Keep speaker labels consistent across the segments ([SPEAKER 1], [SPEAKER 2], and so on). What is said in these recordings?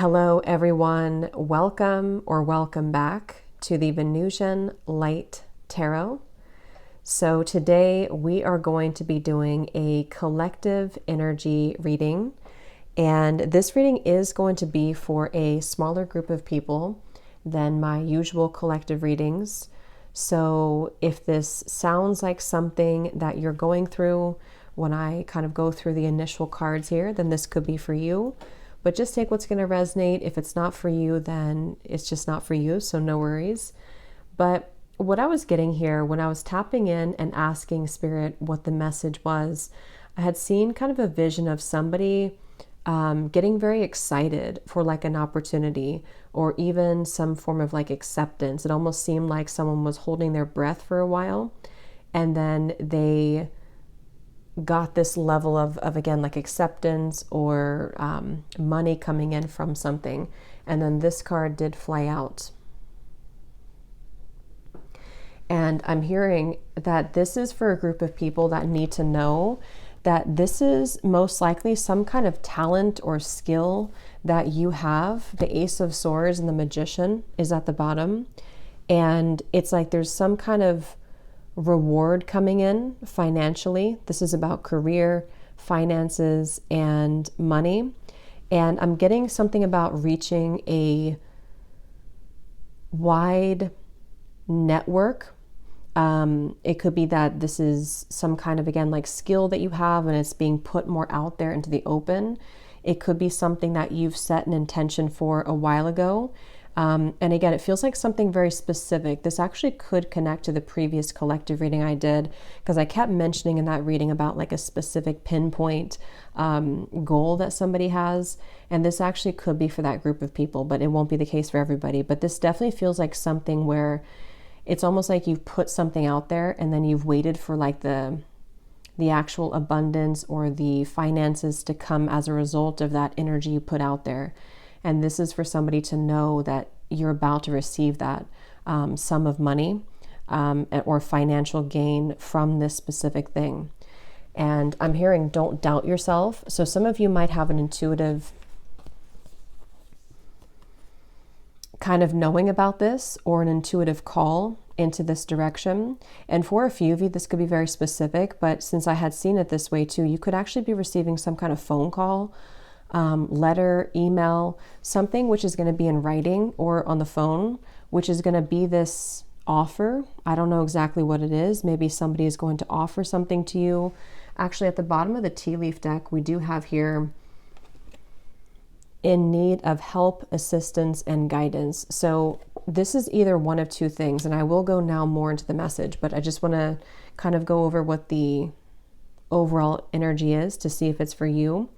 [SPEAKER 1] Hello, everyone. Welcome or welcome back to the Venusian Light Tarot. So today we are going to be doing a collective energy reading, and this reading is going to be for a smaller group of people than my usual collective readings. So if this sounds like something that you're going through when I kind of go through the initial cards here, then this could be for you. But just take what's going to resonate. If it's not for you, then it's just not for you, so no worries. But what I was getting here when I was tapping in and asking Spirit what the message was, I had seen kind of a vision of somebody getting very excited for like an opportunity or even some form of like acceptance. It almost seemed like someone was holding their breath for a while, and then they got this level of again, like acceptance or money coming in from something. And then this card did fly out. And I'm hearing that this is for a group of people that need to know that this is most likely some kind of talent or skill that you have. The Ace of Swords and the Magician is at the bottom. And it's like there's some kind of reward coming in financially. This is about career, finances, and money. And I'm getting something about reaching a wide network. It could be that this is some kind of, again, like skill that you have and it's being put more out there into the open. It could be something that you've set an intention for a while ago. And again, it feels like something very specific. This actually could connect to the previous collective reading I did, because I kept mentioning in that reading about like a specific pinpoint goal that somebody has. And this actually could be for that group of people, but it won't be the case for everybody. But this definitely feels like something where it's almost like you've put something out there and then you've waited for like the actual abundance or the finances to come as a result of that energy you put out there. And this is for somebody to know that you're about to receive that sum of money or financial gain from this specific thing. And I'm hearing, don't doubt yourself. So some of you might have an intuitive kind of knowing about this or an intuitive call into this direction. And for a few of you, this could be very specific, but since I had seen it this way too, you could actually be receiving some kind of phone call, letter, email, something which is going to be in writing or on the phone, which is going to be this offer. I don't know exactly what it is. Maybe somebody is going to offer something to you. Actually, at the bottom of the tea leaf deck, we do have here in need of help, assistance, and guidance. So this is either one of two things, and I will go now more into the message, but I just want to kind of go over what the overall energy is to see if it's for you.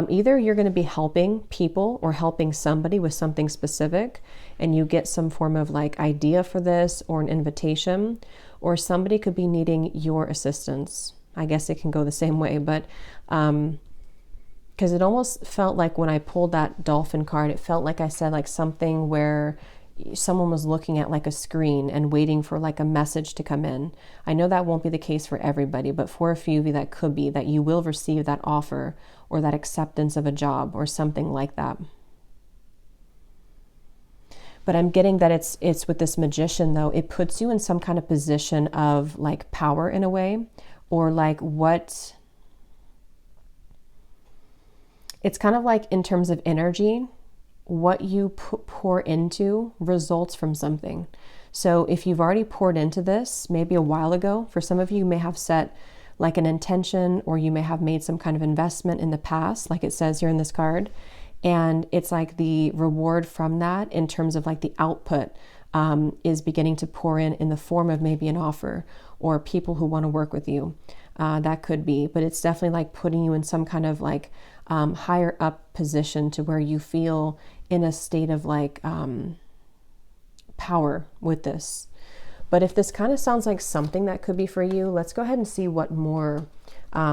[SPEAKER 1] Either you're going to be helping people or helping somebody with something specific, and you get some form of like idea for this or an invitation, or somebody could be needing your assistance. I guess it can go the same way, but because it almost felt like when I pulled that dolphin card, it felt like I said like something where someone was looking at like a screen and waiting for like a message to come in. I know that won't be the case for everybody, but for a few of you that could be, that you will receive that offer or that acceptance of a job or something like that. But I'm getting that it's with this Magician though, it puts you in some kind of position of like power in a way, or like what it's kind of like in terms of energy, what you pour into results from something. So if you've already poured into this, maybe a while ago, for some of you, you may have set like an intention, or you may have made some kind of investment in the past, like it says here in this card. And it's like the reward from that in terms of like the output is beginning to pour in the form of maybe an offer or people who want to work with you. That could be, but it's definitely like putting you in some kind of like higher up position to where you feel in a state of like power with this. But if this kind of sounds like something that could be for you, let's go ahead and see what more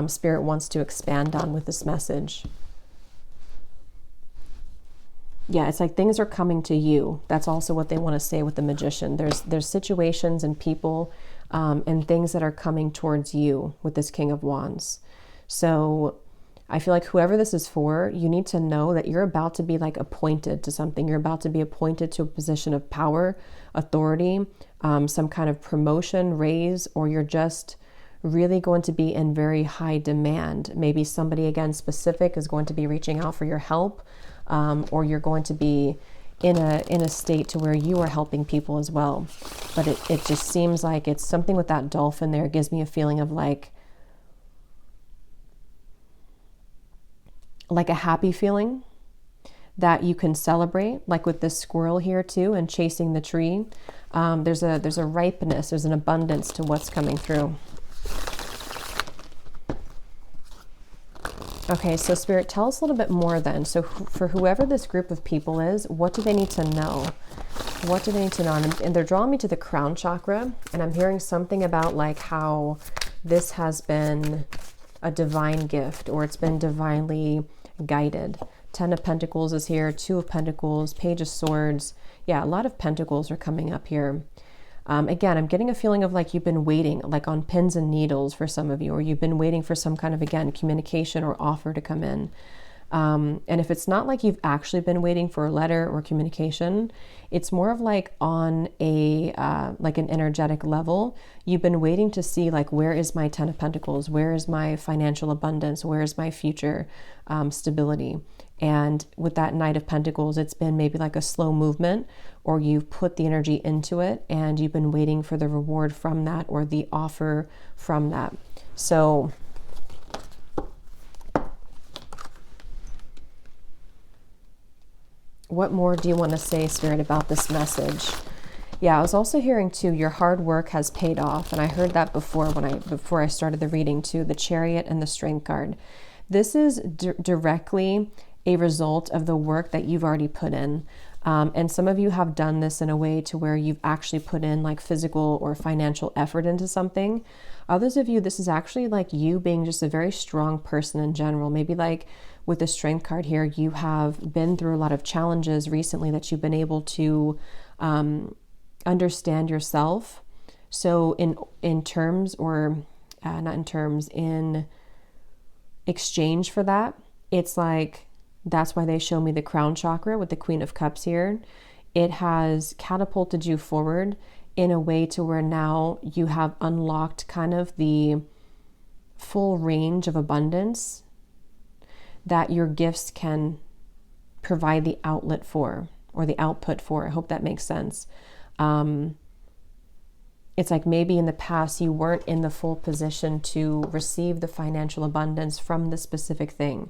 [SPEAKER 1] Spirit wants to expand on with this message. Yeah, it's like things are coming to you. That's also what they want to say with the Magician. There's situations and people and things that are coming towards you with this King of Wands. So I feel like whoever this is for, you need to know that you're about to be like appointed to something. You're about to be appointed to a position of power, authority, some kind of promotion, raise, or you're just really going to be in very high demand. Maybe somebody, again, specific is going to be reaching out for your help, or you're going to be in a state to where you are helping people as well. But it just seems like it's something with that dolphin there. It gives me a feeling of like a happy feeling that you can celebrate, like with this squirrel here too, and chasing the tree. There's a ripeness, there's an abundance to what's coming through. Okay, so Spirit, tell us a little bit more then. So for whoever this group of people is, what do they need to know? What do they need to know? And they're drawing me to the crown chakra, and I'm hearing something about like how this has been a divine gift, or it's been divinely guided. 10 of Pentacles is here, 2 of Pentacles, Page of Swords. Yeah, a lot of Pentacles are coming up here. Again, I'm getting a feeling of like you've been waiting, like on pins and needles for some of you, or you've been waiting for some kind of, again, communication or offer to come in. And if it's not like you've actually been waiting for a letter or communication, it's more of like on a like an energetic level. You've been waiting to see like, where is my 10 of Pentacles? Where is my financial abundance? Where is my future stability? And with that Knight of Pentacles, it's been maybe like a slow movement, or you've put the energy into it and you've been waiting for the reward from that, or the offer from that. So what more do you want to say, Spirit, about this message? Yeah, I was also hearing too, your hard work has paid off. And I heard that before before I started the reading too, the Chariot and the Strength card. This is directly a result of the work that you've already put in. And some of you have done this in a way to where you've actually put in like physical or financial effort into something. Others of you, this is actually like you being just a very strong person in general. Maybe like with the Strength card here, you have been through a lot of challenges recently that you've been able to understand yourself. So in terms, or not in terms, in exchange for that, it's like, that's why they show me the crown chakra with the Queen of Cups here. It has catapulted you forward in a way to where now you have unlocked kind of the full range of abundance that your gifts can provide the outlet for, or the output for. I hope that makes sense. It's like maybe in the past you weren't in the full position to receive the financial abundance from the specific thing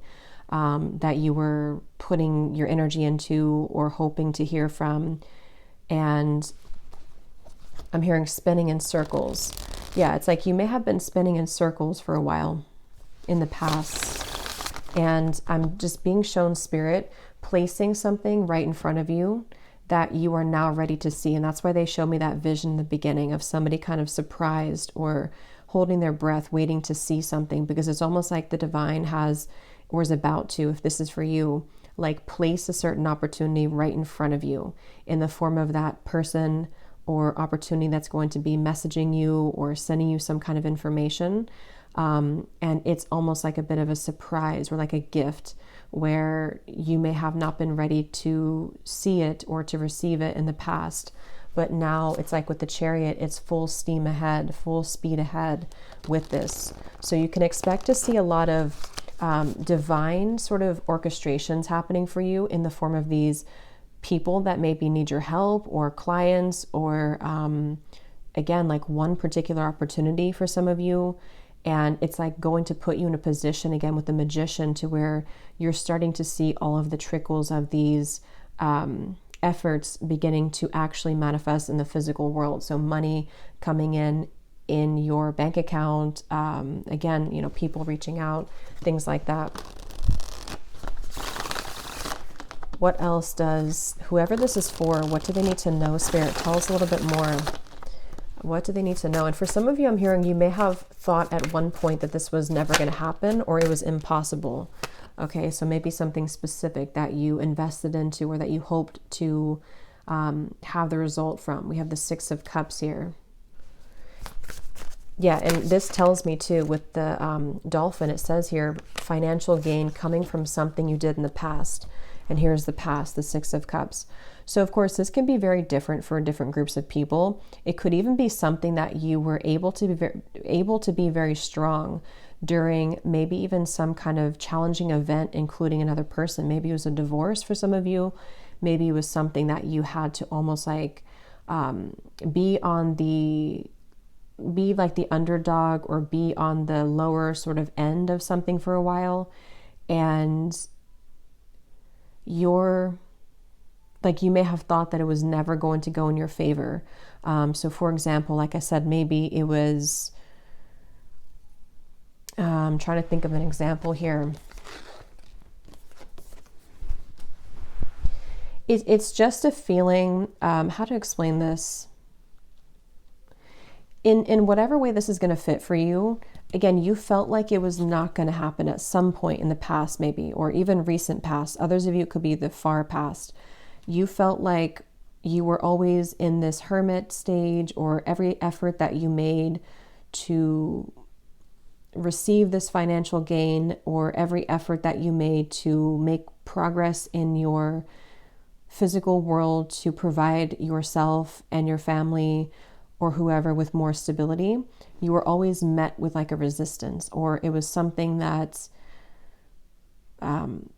[SPEAKER 1] that you were putting your energy into or hoping to hear from. And I'm hearing spinning in circles. Yeah, it's like you may have been spinning in circles for a while in the past. And I'm just being shown, Spirit, placing something right in front of you that you are now ready to see. And that's why they show me that vision in the beginning of somebody kind of surprised or holding their breath, waiting to see something, because it's almost like the divine has, or is about to, if this is for you, like place a certain opportunity right in front of you in the form of that person or opportunity that's going to be messaging you or sending you some kind of information. And it's almost like a bit of a surprise or like a gift where you may have not been ready to see it or to receive it in the past. But now it's like with the Chariot, it's full steam ahead, full speed ahead with this. So you can expect to see a lot of divine sort of orchestrations happening for you in the form of these people that maybe need your help, or clients, or again, like one particular opportunity for some of you. And it's like going to put you in a position, again, with the Magician, to where you're starting to see all of the trickles of these efforts beginning to actually manifest in the physical world. So money coming in your bank account, again, you know, people reaching out, things like that. What else does whoever this is for, what do they need to know, Spirit? Tell us a little bit more. What do they need to know? And for some of you, I'm hearing you may have thought at one point that this was never going to happen, or it was impossible. Okay, so maybe something specific that you invested into or that you hoped to have the result from. We have the Six of Cups here. Yeah, and this tells me too with the dolphin, it says here, financial gain coming from something you did in the past. And here's the past, the Six of Cups. So of course, this can be very different for different groups of people. It could even be something that you were able to be very strong during, maybe even some kind of challenging event, including another person. Maybe it was a divorce for some of you. Maybe it was something that you had to almost like be like the underdog or be on the lower sort of end of something for a while. And you may have thought that it was never going to go in your favor. So for example, like I said, maybe it was, I'm trying to think of an example here. It's just a feeling, how to explain this? In whatever way this is going to fit for you, again, you felt like it was not going to happen at some point in the past, maybe, or even recent past. Others of you, it could be the far past. You felt like you were always in this hermit stage, or every effort that you made to receive this financial gain, or every effort that you made to make progress in your physical world to provide yourself and your family or whoever with more stability, you were always met with like a resistance, or it was something that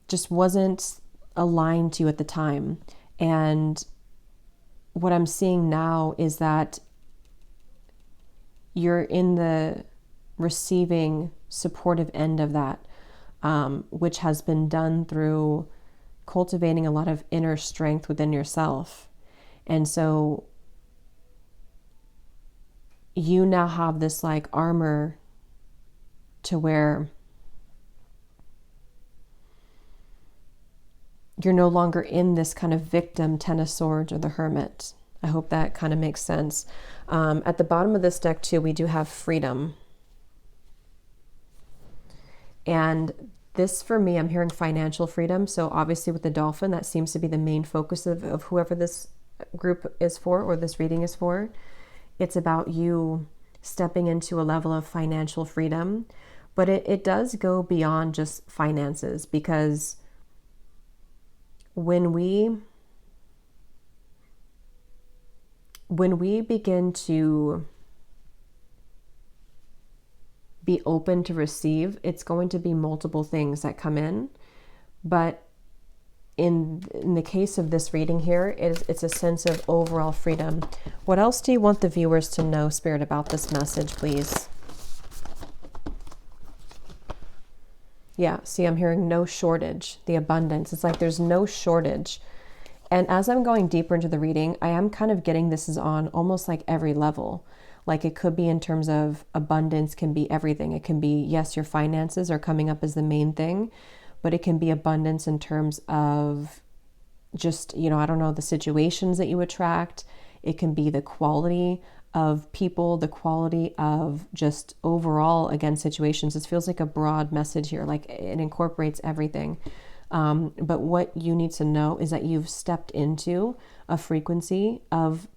[SPEAKER 1] just wasn't aligned to you at the time. And what I'm seeing now is that you're in the receiving supportive end of that, which has been done through cultivating a lot of inner strength within yourself. And so you now have this like armor to where you're no longer in this kind of victim Ten of Swords or the Hermit. I hope that kind of makes sense. At the bottom of this deck too, we do have freedom. And this, for me, I'm hearing financial freedom. So obviously with the dolphin, that seems to be the main focus of whoever this group is for, or this reading is for. It's about you stepping into a level of financial freedom. But it does go beyond just finances, because when we begin to be open to receive, it's going to be multiple things that come in. But in the case of this reading here, it's a sense of overall freedom. What else do you want the viewers to know, Spirit, about this message, please? Yeah, see, I'm hearing no shortage, the abundance. It's like there's no shortage. And as I'm going deeper into the reading, I am kind of getting this is on almost like every level. Like it could be in terms of abundance, can be everything. It can be, yes, your finances are coming up as the main thing, but it can be abundance in terms of just, I don't know, the situations that you attract. It can be the quality of people, the quality of just overall, again, situations. It feels like a broad message here, like it incorporates everything. But what you need to know is that you've stepped into a frequency of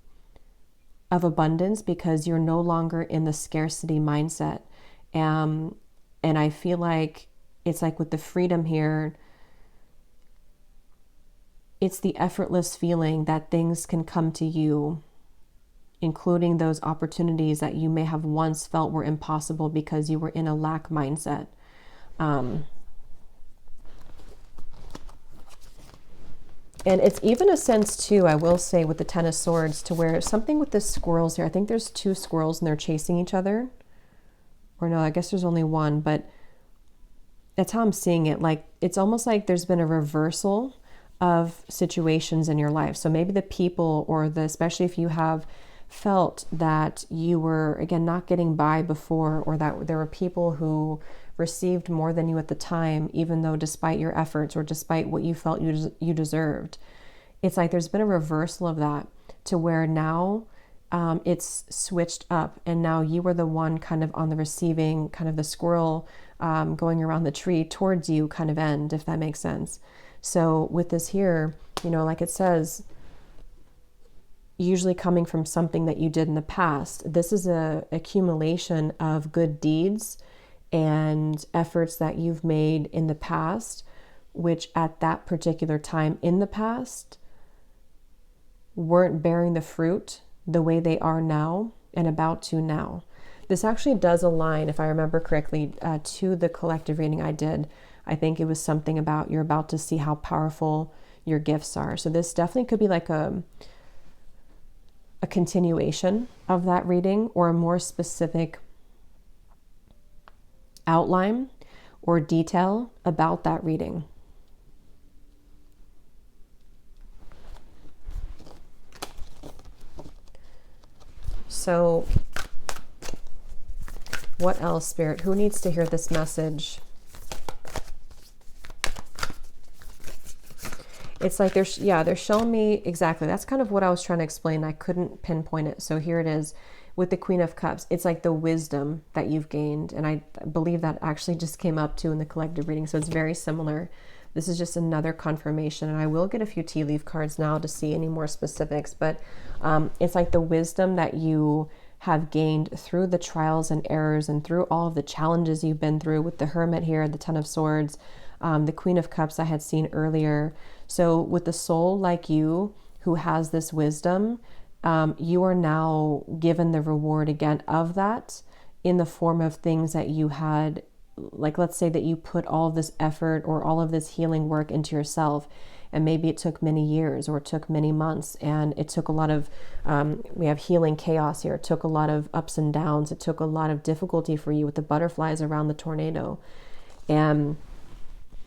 [SPEAKER 1] abundance, because you're no longer in the scarcity mindset. And I feel like it's like with the freedom here, it's the effortless feeling that things can come to you, including those opportunities that you may have once felt were impossible because you were in a lack mindset. And it's even a sense too, I will say, with the Ten of Swords, to where something with the squirrels here, I think there's two squirrels and they're chasing each other. Or no, I guess there's only one, but that's how I'm seeing it. Like, it's almost like there's been a reversal of situations in your life. So maybe the people, or especially if you have felt that you were, again, not getting by before, or that there were people who received more than you at the time, even though despite your efforts or despite what you felt you deserved. It's like there's been a reversal of that, to where now it's switched up, and now you were the one kind of on the receiving, kind of the squirrel going around the tree towards you kind of end, if that makes sense. So with this here, like it says, usually coming from something that you did in the past. This is a accumulation of good deeds and efforts that you've made in the past, which at that particular time in the past weren't bearing the fruit the way they are now and about to now. This actually does align, if I remember correctly, to the collective reading I did. I think it was something about you're about to see how powerful your gifts are. So this definitely could be like a continuation of that reading, or a more specific outline or detail about that reading. So what else, Spirit? Who needs to hear this message? It's like they're showing me exactly. That's kind of what I was trying to explain. I couldn't pinpoint it. So here it is with the Queen of Cups. It's like the wisdom that you've gained. And I believe that actually just came up too in the collective reading. So it's very similar. This is just another confirmation. And I will get a few tea leaf cards now to see any more specifics. But it's like the wisdom that you have gained through the trials and errors and through all of the challenges you've been through with the Hermit here, the Ten of Swords, the Queen of Cups I had seen earlier. So with the soul like you who has this wisdom, you are now given the reward again of that in the form of things that you had, like let's say that you put all of this effort or all of this healing work into yourself, and maybe it took many years or it took many months, and it took a lot of, we have healing chaos here. It took a lot of ups and downs. It took a lot of difficulty for you with the butterflies around the tornado. And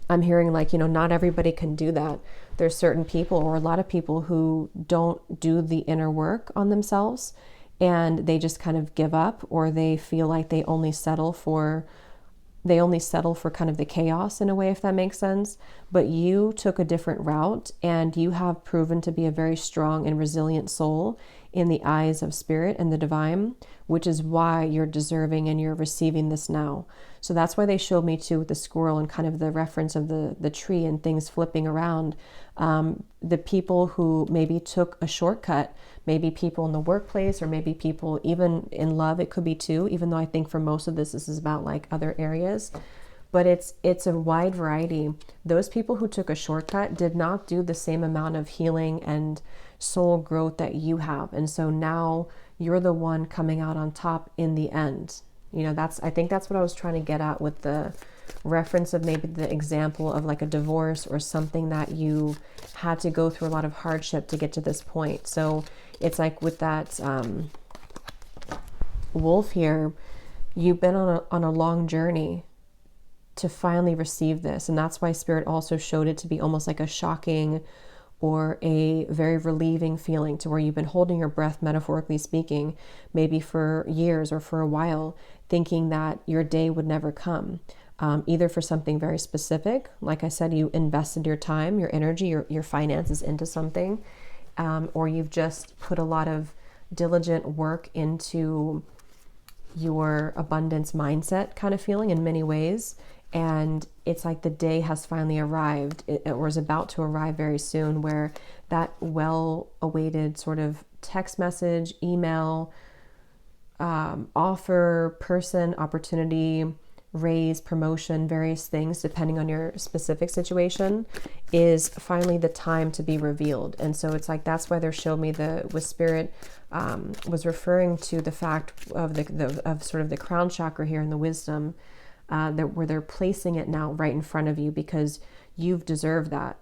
[SPEAKER 1] I'm hearing like, not everybody can do that. There's certain people, or a lot of people, who don't do the inner work on themselves, and they just kind of give up, or they feel like they only settle for kind of the chaos in a way, if that makes sense. But you took a different route, and you have proven to be a very strong and resilient soul in the eyes of Spirit and the divine, which is why you're deserving and you're receiving this now. So that's why they showed me too with the squirrel and kind of the reference of the tree and things flipping around. The people who maybe took a shortcut, maybe people in the workplace, or maybe people even in love, it could be too, even though I think for most of this is about like other areas. But it's a wide variety. Those people who took a shortcut did not do the same amount of healing and soul growth that you have. And so now you're the one coming out on top in the end. I think that's what I was trying to get at with the reference of maybe the example of like a divorce or something that you had to go through a lot of hardship to get to this point. So it's like with that wolf here, you've been on a long journey to finally receive this. And that's why Spirit also showed it to be almost like a shocking or a very relieving feeling, to where you've been holding your breath, metaphorically speaking, maybe for years or for a while, thinking that your day would never come. Either for something very specific, like I said, you invested your time, your energy, your finances into something, or you've just put a lot of diligent work into your abundance mindset kind of feeling in many ways. And it's like the day has finally arrived, or is about to arrive very soon, where that well-awaited sort of text message, email, offer, person, opportunity, raise, promotion, various things, depending on your specific situation, is finally the time to be revealed. And so it's like, that's why they showed me with Spirit was referring to the fact of of sort of the crown chakra here and the wisdom, where they're placing it now right in front of you, because you've deserved that.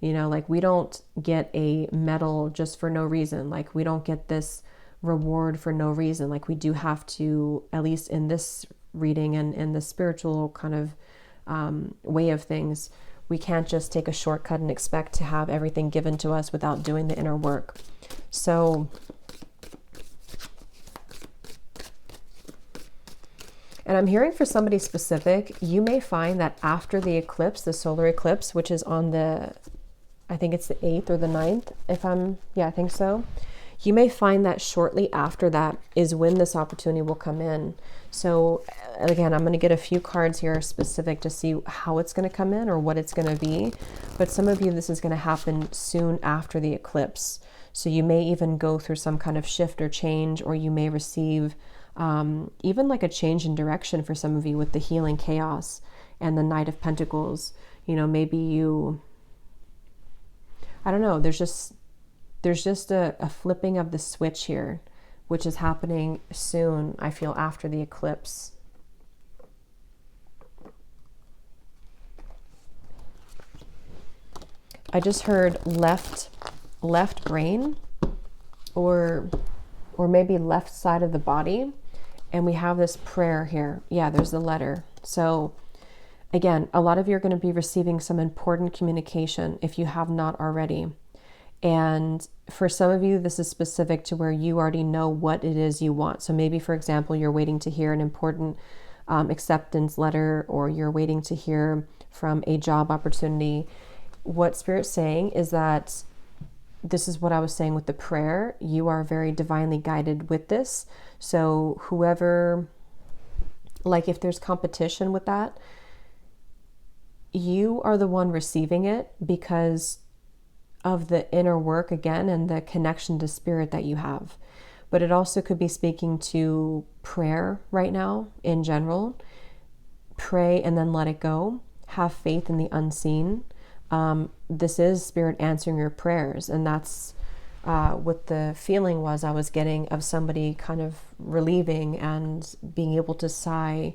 [SPEAKER 1] Like we don't get a medal just for no reason. Like we don't get this reward for no reason. Like we do have to, at least in this reading and in the spiritual kind of way of things, we can't just take a shortcut and expect to have everything given to us without doing the inner work. So and I'm hearing for somebody specific, you may find that after the eclipse, the solar eclipse, which is on I think it's the 8th or the 9th, I think so. you may find that shortly after that is when this opportunity will come in. So again, I'm going to get a few cards here specific to see how it's going to come in or what it's going to be. But some of you, this is going to happen soon after the eclipse. So you may even go through some kind of shift or change, or you may receive even like a change in direction for some of you with the healing chaos and the Knight of Pentacles. You know, maybe you, I don't know, there's just a flipping of the switch here, which is happening soon, I feel, after the eclipse. I just heard left brain, or maybe left side of the body. And we have this prayer here. Yeah, there's the letter. So again, a lot of you are going to be receiving some important communication if you have not already. And for some of you, this is specific to where you already know what it is you want. So maybe, for example, you're waiting to hear an important acceptance letter, or you're waiting to hear from a job opportunity. What Spirit's saying is that this is what I was saying with the prayer. You are very divinely guided with this. So whoever, like if there's competition with that, you are the one receiving it because of the inner work again and the connection to Spirit that you have. But it also could be speaking to prayer right now in general. Pray and then let it go. Have faith in the unseen. This is Spirit answering your prayers, and that's what the feeling was I was getting of somebody kind of relieving and being able to sigh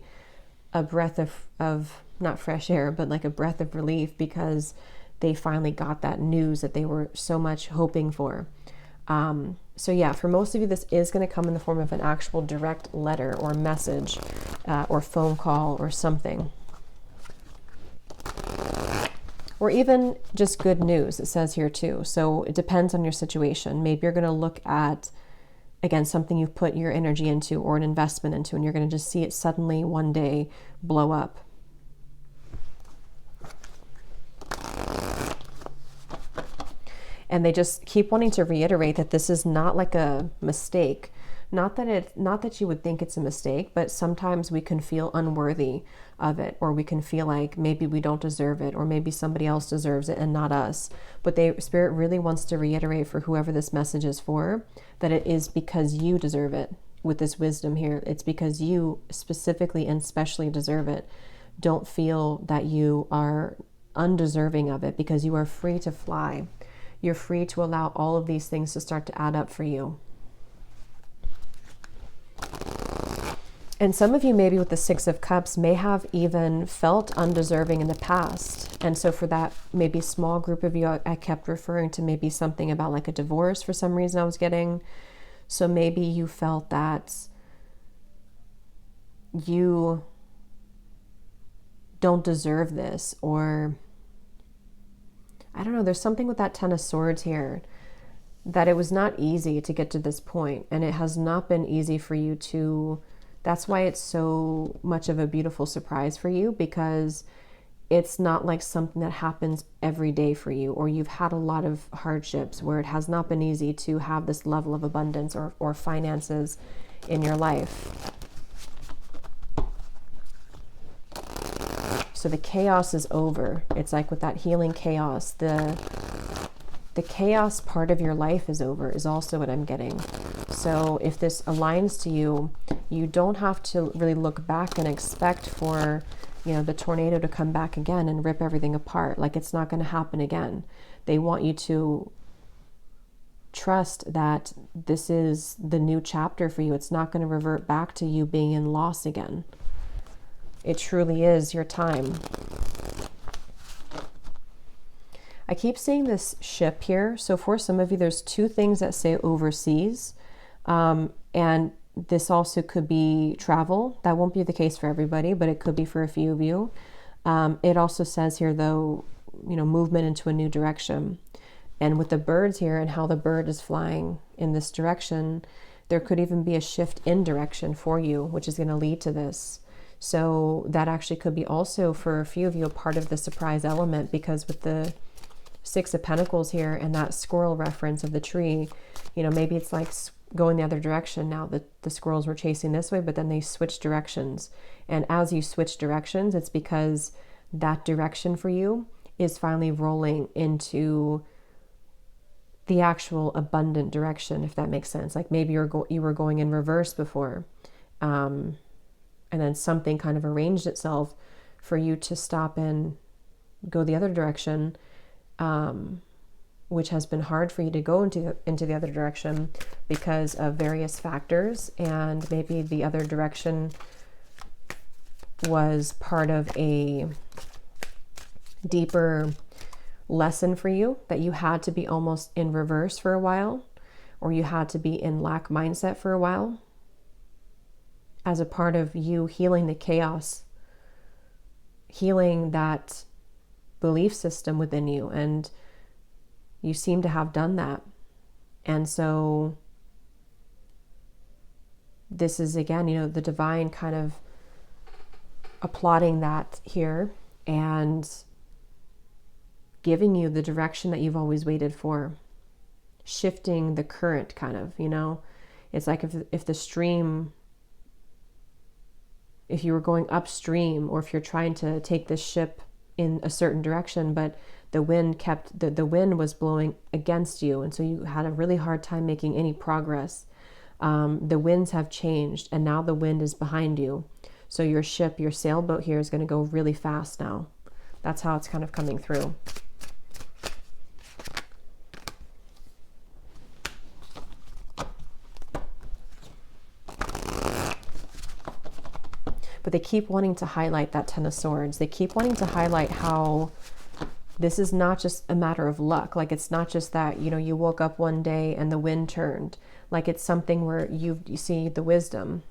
[SPEAKER 1] a breath of not fresh air, but like a breath of relief, because they finally got that news that they were so much hoping for. So yeah, for most of you, this is going to come in the form of an actual direct letter or message or phone call or something. Or even just good news, it says here too. So it depends on your situation. Maybe you're going to look at, again, something you've put your energy into or an investment into, and you're going to just see it suddenly one day blow up. And they just keep wanting to reiterate that this is not like a mistake. Not that you would think it's a mistake, but sometimes we can feel unworthy of it, or we can feel like maybe we don't deserve it, or maybe somebody else deserves it and not us. But Spirit really wants to reiterate for whoever this message is for, that it is because you deserve it. With this wisdom here, it's because you specifically and specially deserve it. Don't feel that you are undeserving of it, because you are free to fly. You're free to allow all of these things to start to add up for you. And some of you, maybe with the Six of Cups, may have even felt undeserving in the past. And so for that maybe small group of you, I kept referring to maybe something about like a divorce for some reason I was getting. So maybe you felt that you don't deserve this, or I don't know, there's something with that Ten of Swords here, that it was not easy to get to this point, and it has not been easy for you to. That's why it's so much of a beautiful surprise for you, because it's not like something that happens every day for you, or you've had a lot of hardships where it has not been easy to have this level of abundance or finances in your life. So the chaos is over. It's like with that healing chaos, the chaos part of your life is over, is also what I'm getting. So if this aligns to you, you don't have to really look back and expect for, the tornado to come back again and rip everything apart. Like, it's not going to happen again. They want you to trust that this is the new chapter for you. It's not going to revert back to you being in loss again. It truly is your time. I keep seeing this ship here. So for some of you, there's two things that say overseas. And this also could be travel. That won't be the case for everybody, but it could be for a few of you. It also says here, though, movement into a new direction. And with the birds here and how the bird is flying in this direction, there could even be a shift in direction for you, which is going to lead to this. So that actually could be also for a few of you a part of the surprise element, because with the Six of Pentacles here and that squirrel reference of the tree, you know, maybe it's like going the other direction now. The squirrels were chasing this way, but then they switched directions. And as you switch directions, it's because that direction for you is finally rolling into the actual abundant direction, if that makes sense. Like maybe you were going in reverse before, and then something kind of arranged itself for you to stop and go the other direction, which has been hard for you to go into the other direction because of various factors. And maybe the other direction was part of a deeper lesson for you, that you had to be almost in reverse for a while, or you had to be in lack mindset for a while, as a part of you healing the chaos, healing that belief system within you. And you seem to have done that. And so this is, again, you know, the divine kind of applauding that here and giving you the direction that you've always waited for, shifting the current kind of, you know. It's like if the stream, if you were going upstream, or if you're trying to take this ship in a certain direction, but the wind the wind was blowing against you, and so you had a really hard time making any progress. The winds have changed, and now the wind is behind you. So your ship, your sailboat here is going to go really fast now. That's how it's kind of coming through. But they keep wanting to highlight that Ten of Swords. They keep wanting to highlight how this is not just a matter of luck. Like, it's not just that, you know, you woke up one day and the wind turned. Like, it's something where you see the wisdom.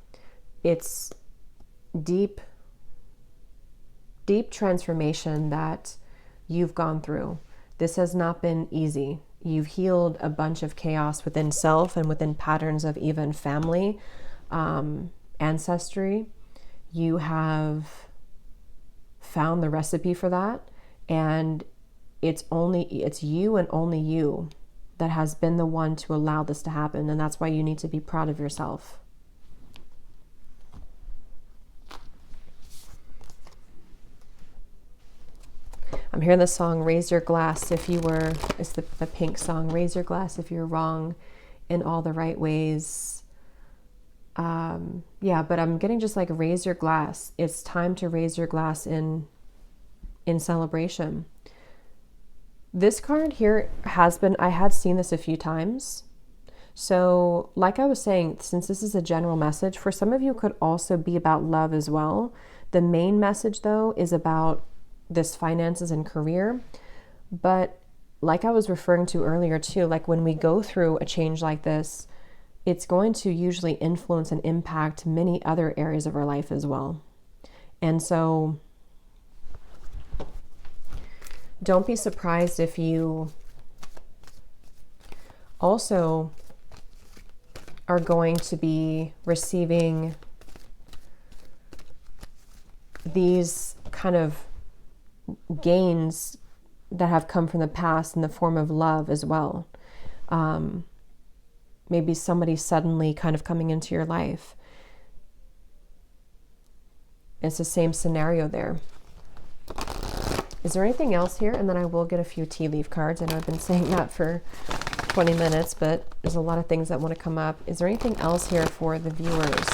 [SPEAKER 1] It's deep transformation that you've gone through. This has not been easy. You've healed a bunch of chaos within self and within patterns of even family, ancestry. You have found the recipe for that, and it's you and only you that has been the one to allow this to happen, and that's why you need to be proud of yourself. I'm hearing the song Raise Your Glass If You Were, it's the Pink song, Raise Your Glass If You're Wrong in All the Right Ways. Yeah, but I'm getting just like raise your glass. It's time to raise your glass in celebration. This card here I had seen this a few times. So like I was saying, since this is a general message, for some of you could also be about love as well. The main message though is about this finances and career. But like I was referring to earlier too, like when we go through a change like this, it's going to usually influence and impact many other areas of our life as well. And so don't be surprised if you also are going to be receiving these kind of gains that have come from the past in the form of love as well. Maybe somebody suddenly kind of coming into your life. It's the same scenario there. Is there anything else here? And then I will get a few tea leaf cards. I know I've been saying that for 20 minutes, but there's a lot of things that want to come up. Is there anything else here for the viewers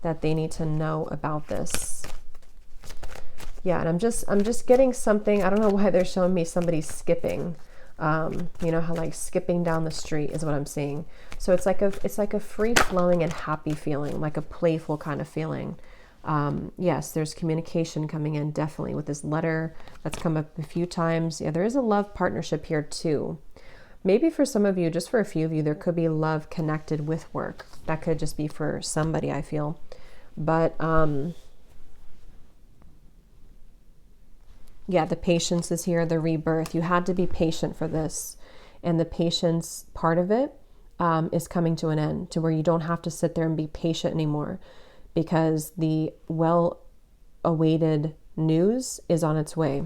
[SPEAKER 1] that they need to know about this? Yeah, and I'm just getting something. I don't know why they're showing me somebody skipping. You know how like skipping down the street is what I'm seeing. So it's like a free flowing and happy feeling, like a playful kind of feeling. Yes, there's communication coming in definitely with this letter that's come up a few times. Yeah, there is a love partnership here too. Maybe for some of you, just for a few of you, there could be love connected with work. That could just be for somebody, I feel. But yeah, the patience is here, the rebirth. You had to be patient for this. And the patience part of it is coming to an end, to where you don't have to sit there and be patient anymore, because the well-awaited news is on its way.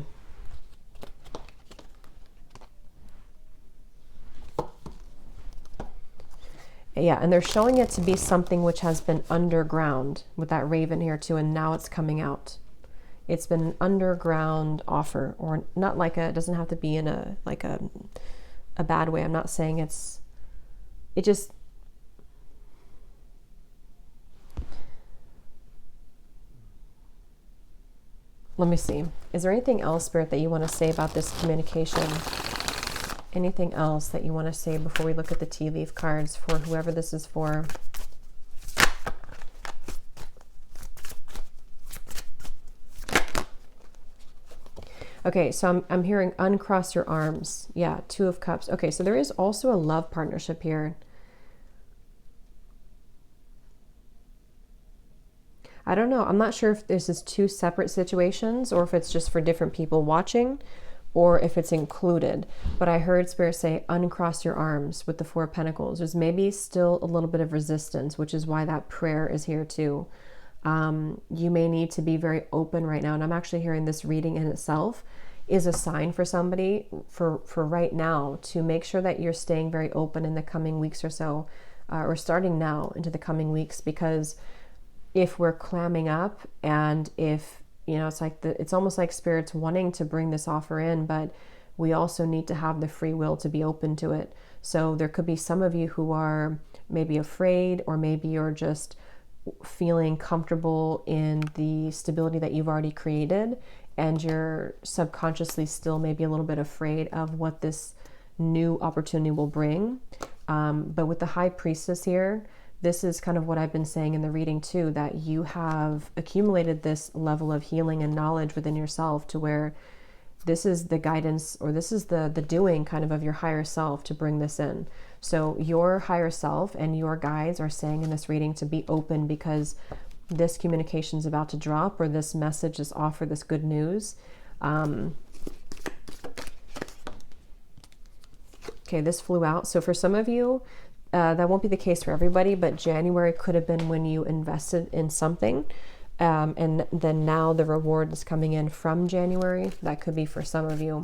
[SPEAKER 1] Yeah, and they're showing it to be something which has been underground with that raven here too, and now it's coming out. It's been an underground offer, or not like a, it doesn't have to be in a, like a bad way. I'm not saying it just, let me see. Is there anything else, Spirit, that you want to say about this communication? Anything else that you want to say before we look at the tea leaf cards for whoever this is for? Okay, so I'm hearing uncross your arms. Yeah, Two of Cups. Okay, so there is also a love partnership here. I don't know. I'm not sure if this is two separate situations or if it's just for different people watching or if it's included. But I heard Spirit say uncross your arms with the Four of Pentacles. There's maybe still a little bit of resistance, which is why that prayer is here too. You may need to be very open right now. And I'm actually hearing this reading in itself is a sign for somebody for right now to make sure that you're staying very open in the coming weeks or so, or starting now into the coming weeks, because if we're clamming up and if, you know, it's like it's almost like Spirit's wanting to bring this offer in, but we also need to have the free will to be open to it. So there could be some of you who are maybe afraid, or maybe you're just feeling comfortable in the stability that you've already created, and you're subconsciously still maybe a little bit afraid of what this new opportunity will bring. But with the High Priestess here, this is kind of what I've been saying in the reading too, that you have accumulated this level of healing and knowledge within yourself to where this is the guidance, or this is the doing kind of your higher self to bring this in. So your higher self and your guides are saying in this reading to be open, because this communication is about to drop, or this message, this offer, this good news. Okay, this flew out. So for some of you, that won't be the case for everybody, but January could have been when you invested in something. And then now the reward is coming in from January. That could be for some of you.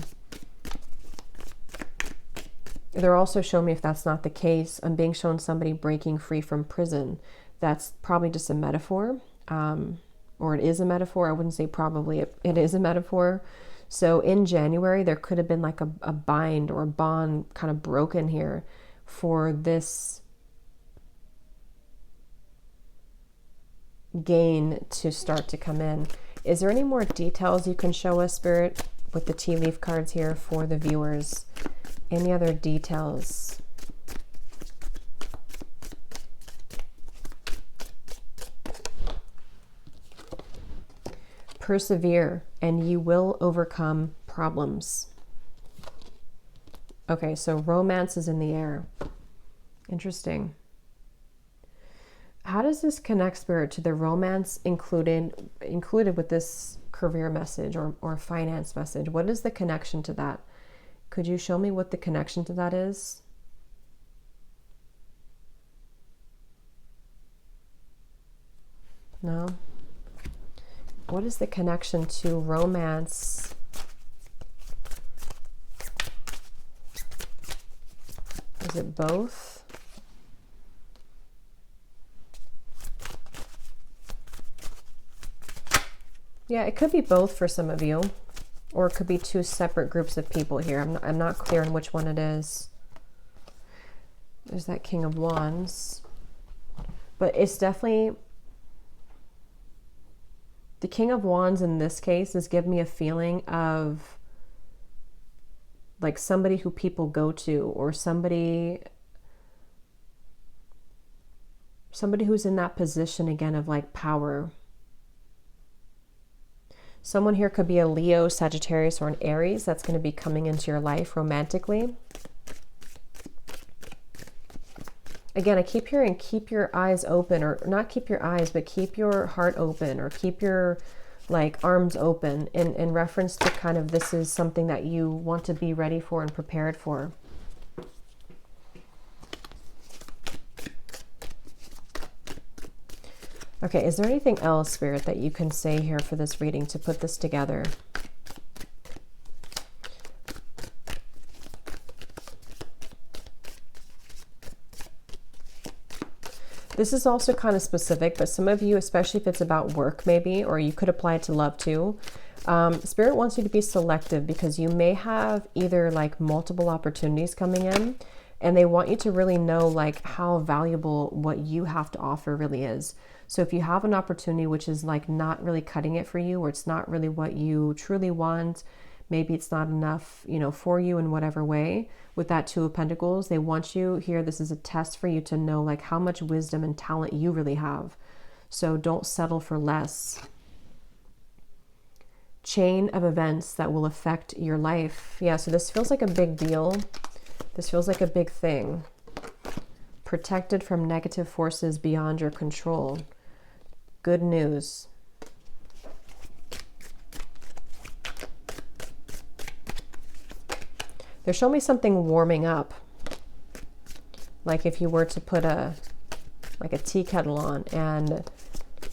[SPEAKER 1] They're also showing me if that's not the case, I'm being shown somebody breaking free from prison. That's probably just a metaphor, or it is a metaphor. I wouldn't say probably, it is a metaphor. So in January, there could have been like a bind or a bond kind of broken here for this gain to start to come in. Is there any more details you can show us, Spirit, with the tea leaf cards here for the viewers? Any other details? Persevere and you will overcome problems. Okay, so romance is in the air. Interesting. How does this connect, Spirit, to the romance included with this career message or finance message? What is the connection to that? Could you show me what the connection to that is? No? What is the connection to romance? Is it both? Yeah, it could be both for some of you, or it could be two separate groups of people here. I'm not clear on which one it is. There's that King of Wands, but it's definitely the King of Wands in this case is giving me a feeling of like somebody who people go to, or somebody who's in that position again of like power. Someone here could be a Leo, Sagittarius, or an Aries that's going to be coming into your life romantically. Again, I keep hearing keep your eyes open, or not keep your eyes, but keep your heart open, or keep your like arms open in reference to kind of this is something that you want to be ready for and prepared for. Okay, is there anything else, Spirit, that you can say here for this reading to put this together? This is also kind of specific, but some of you, especially if it's about work maybe, or you could apply it to love too. Spirit wants you to be selective because you may have either like multiple opportunities coming in, and they want you to really know like how valuable what you have to offer really is. So if you have an opportunity which is like not really cutting it for you, or it's not really what you truly want, maybe it's not enough, you know, for you in whatever way, with that Two of Pentacles, they want you here, this is a test for you to know like how much wisdom and talent you really have. So don't settle for less. Chain of events that will affect your life. Yeah, so this feels like a big deal. This feels like a big thing. Protected from negative forces beyond your control. Good news. They're showing me something warming up. Like if you were to put a tea kettle on and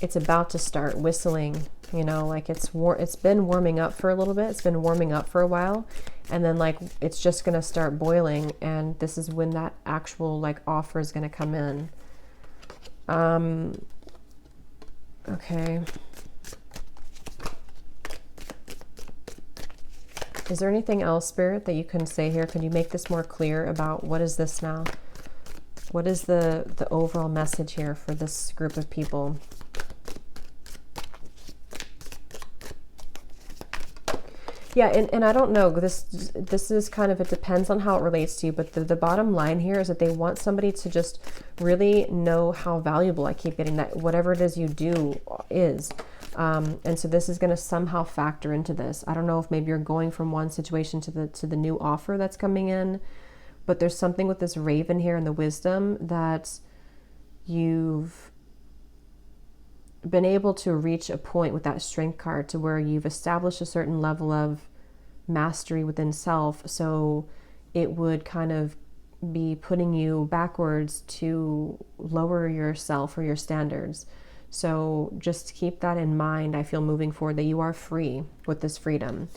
[SPEAKER 1] it's about to start whistling, you know, like it's been warming up for a little bit. It's been warming up for a while, and then like it's just going to start boiling, and this is when that actual like offer is going to come in. Okay. Is there anything else, Spirit, that you can say here? Can you make this more clear about what is this now? What is the overall message here for this group of people? Yeah, and I don't know, this is kind of, it depends on how it relates to you, but the bottom line here is that they want somebody to just really know how valuable, I keep getting that, whatever it is you do is. And so this is going to somehow factor into this. I don't know if maybe you're going from one situation to the new offer that's coming in, but there's something with this Raven here and the wisdom that you've been able to reach a point with that Strength card to where you've established a certain level of mastery within self. So it would kind of be putting you backwards to lower yourself or your standards. So just keep that in mind. I feel moving forward that you are free with this freedom.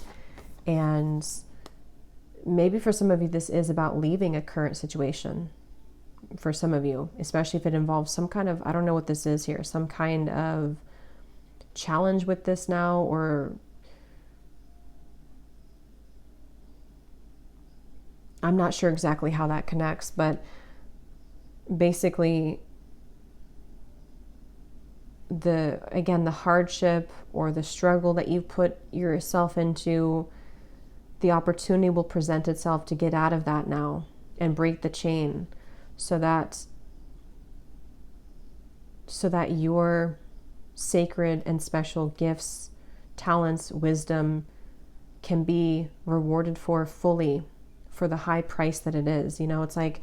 [SPEAKER 1] And maybe for some of you, this is about leaving a current situation. For some of you, especially if it involves some kind of, I don't know what this is here, some kind of challenge with this now, or I'm not sure exactly how that connects, but basically the hardship or the struggle that you've put yourself into, the opportunity will present itself to get out of that now and break the chain. So that your sacred and special gifts, talents, wisdom can be rewarded for fully for the high price that it is. You know, it's like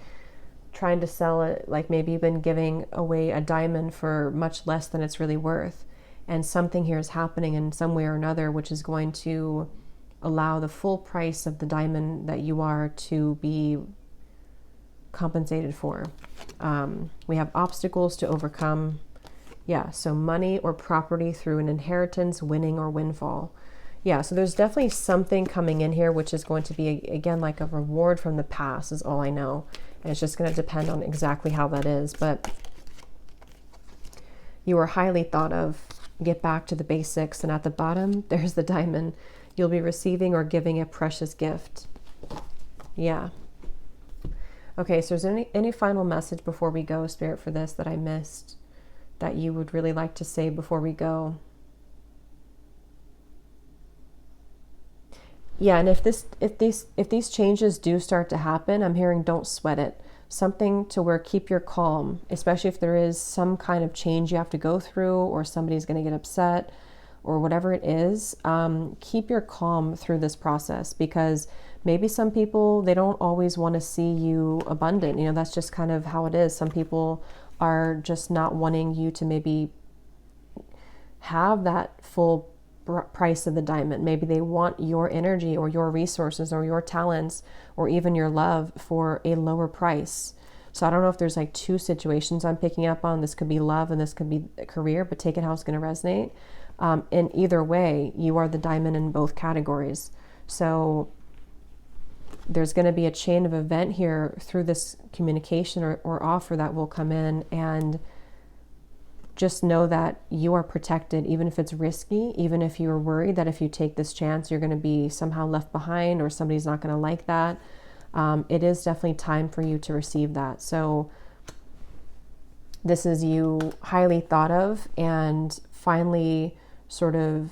[SPEAKER 1] trying to sell it, like maybe you've been giving away a diamond for much less than it's really worth. And something here is happening in some way or another, which is going to allow the full price of the diamond that you are to be compensated for. We have obstacles to overcome. Yeah, so money or property through an inheritance, winning or windfall. Yeah, so there's definitely something coming in here which is going to be, again, like a reward from the past is all I know. And it's just going to depend on exactly how that is. But you are highly thought of. Get back to the basics. And at the bottom, there's the diamond. You'll be receiving or giving a precious gift. Yeah. Okay, so is there any final message before we go, Spirit, for this that I missed that you would really like to say before we go? Yeah, and if these changes do start to happen, I'm hearing don't sweat it. Something to where keep your calm, especially if there is some kind of change you have to go through, or somebody's going to get upset, or whatever it is. Keep your calm through this process, because maybe some people, they don't always want to see you abundant. You know, that's just kind of how it is. Some people are just not wanting you to maybe have that full price of the diamond. Maybe they want your energy or your resources or your talents or even your love for a lower price. So I don't know if there's like two situations I'm picking up on. This could be love and this could be a career, but take it how it's going to resonate. In either way, you are the diamond in both categories. So there's going to be a chain of event here through this communication or offer that will come in, and just know that you are protected, even if it's risky, even if you're worried that if you take this chance, you're going to be somehow left behind or somebody's not going to like that. It is definitely time for you to receive that. So this is you highly thought of and finally sort of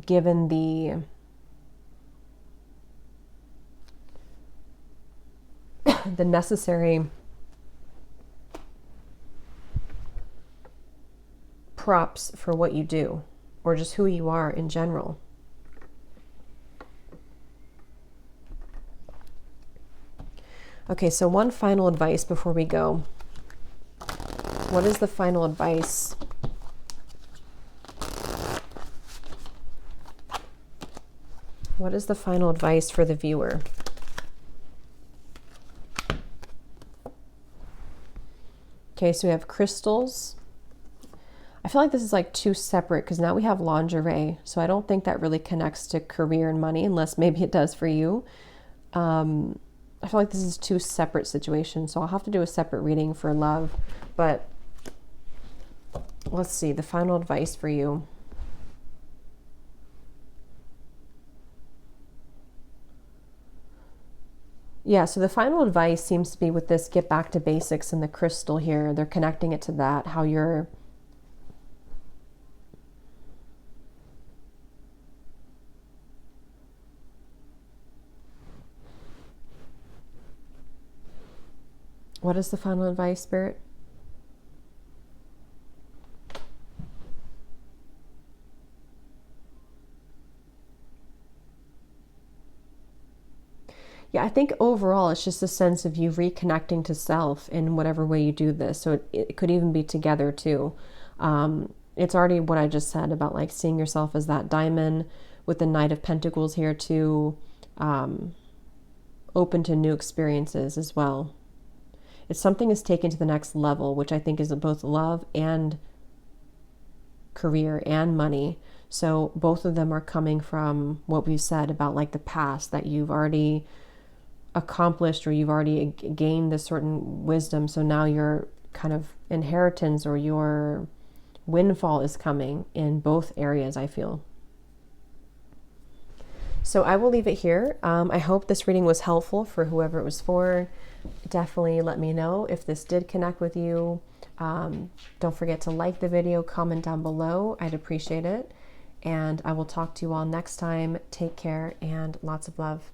[SPEAKER 1] given the necessary props for what you do, or just who you are in general. Okay, so one final advice before we go. What is the final advice? What is the final advice for the viewer? Okay, so we have crystals. I feel like this is like two separate, because now we have lingerie. So I don't think that really connects to career and money, unless maybe it does for you. I feel like this is two separate situations. So I'll have to do a separate reading for love. But let's see, the final advice for you. Yeah, so the final advice seems to be with this get back to basics and the crystal here. They're connecting it to that, how you're What is the final advice, Spirit? Yeah, I think overall it's just a sense of you reconnecting to self in whatever way you do this. So it could even be together too. It's already what I just said about like seeing yourself as that diamond with the Knight of Pentacles here too, open to new experiences as well. It's something is taken to the next level, which I think is both love and career and money. So both of them are coming from what we've said about like the past that you've already accomplished or you've already gained this certain wisdom. So now your kind of inheritance or your windfall is coming in both areas, I feel. So I will leave it here. I hope this reading was helpful for whoever it was for. Definitely let me know if this did connect with you. Don't forget to like the video, comment down below. I'd appreciate it. And I will talk to you all next time. Take care and lots of love.